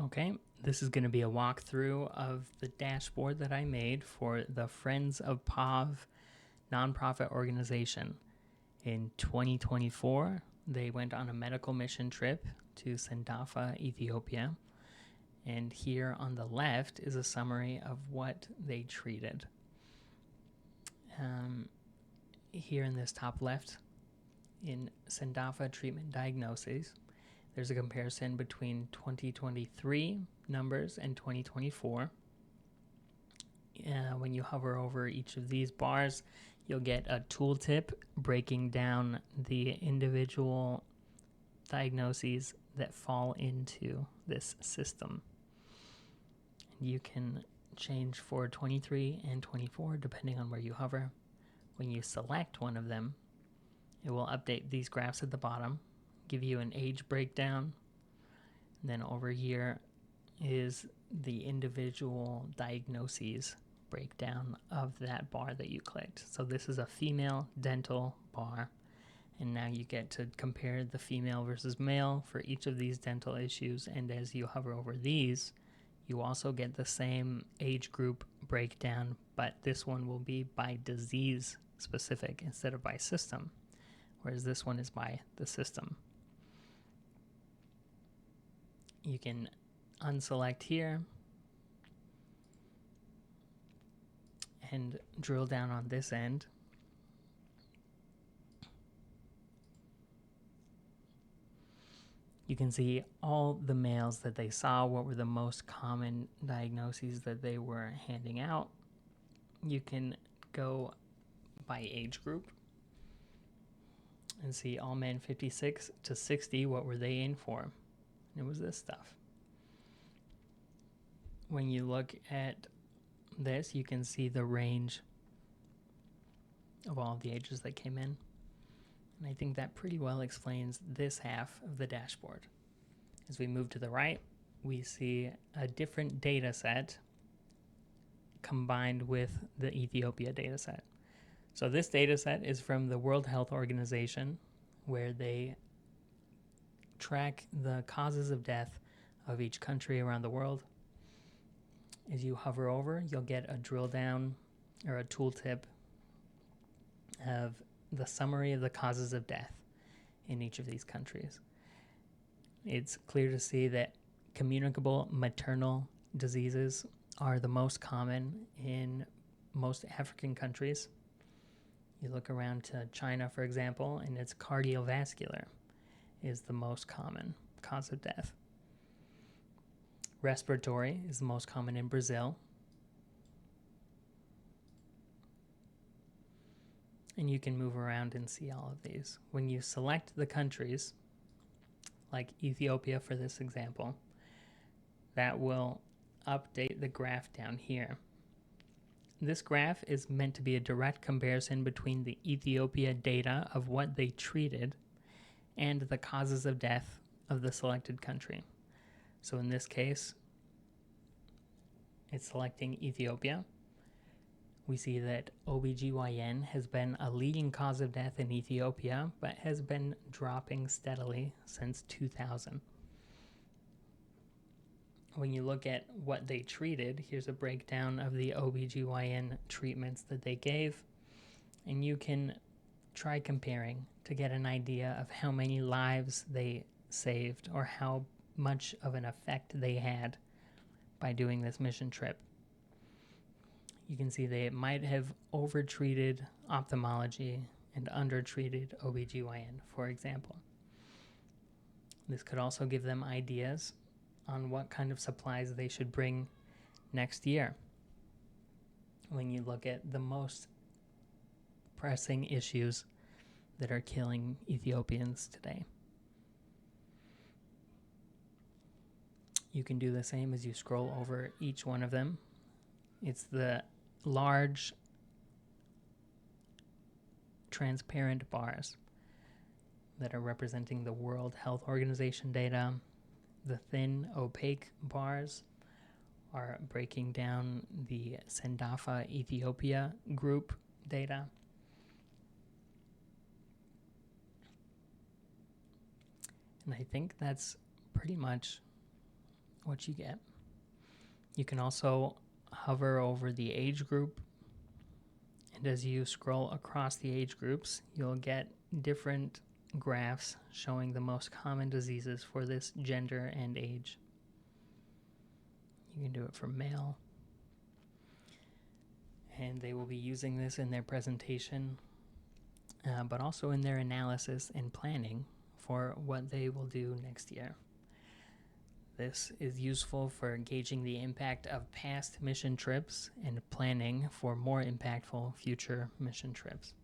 Okay, this is going to be a walkthrough of the dashboard that I made for the Friends of POV nonprofit organization. In 2024, they went on a medical mission trip to Sendafa, Ethiopia. And here on the left is a summary of what they treated. Here in this top left, in Sendafa treatment diagnoses, there's a comparison between 2023 numbers and 2024. When you hover over each of these bars, you'll get a tooltip breaking down the individual diagnoses that fall into this system. You can change for 23 and 24 depending on where you hover. When you select one of them, it will update these graphs at the bottom, give you an age breakdown. And then over here is the individual diagnoses breakdown of that bar that you clicked. So this is a female dental bar, and now you get to compare the female versus male for each of these dental issues. And as you hover over these, you also get the same age group breakdown, but this one will be by disease specific instead of by system, whereas this one is by the system. You can unselect here and drill down on this end. You can see all the males that they saw, what were the most common diagnoses that they were handing out. You can go by age group and see all men 56 to 60, what were they in for? It was this stuff. When you look at this, you can see the range of all of the ages that came in. And I think that pretty well explains this half of the dashboard. As we move to the right, we see a different data set combined with the Ethiopia data set. So this data set is from the World Health Organization, where they track the causes of death of each country around the world. As you hover over, you'll get a drill down or a tooltip of the summary of the causes of death in each of these countries. It's clear to see that communicable maternal diseases are the most common in most African countries. You look around to China, for example, and it's cardiovascular is the most common cause of death. Respiratory is the most common in Brazil. And you can move around and see all of these. When you select the countries, like Ethiopia for this example, that will update the graph down here. This graph is meant to be a direct comparison between the Ethiopia data of what they treated and the causes of death of the selected country. So in this case, it's selecting Ethiopia. We see that OBGYN has been a leading cause of death in Ethiopia, but has been dropping steadily since 2000. When you look at what they treated, here's a breakdown of the OBGYN treatments that they gave, and you can try comparing to get an idea of how many lives they saved or how much of an effect they had by doing this mission trip. You can see they might have overtreated ophthalmology and undertreated OBGYN, for example. This could also give them ideas on what kind of supplies they should bring next year when you look at the most pressing issues that are killing Ethiopians today. You can do the same as you scroll over each one of them. It's the large transparent bars that are representing the World Health Organization data. The thin opaque bars are breaking down the Sendafa Ethiopia group data. And I think that's pretty much what you get. You can also hover over the age group, and as you scroll across the age groups, you'll get different graphs showing the most common diseases for this gender and age. You can do it for male, and they will be using this in their presentation, but also in their analysis and planning for what they will do next year. This is useful for gauging the impact of past mission trips and planning for more impactful future mission trips.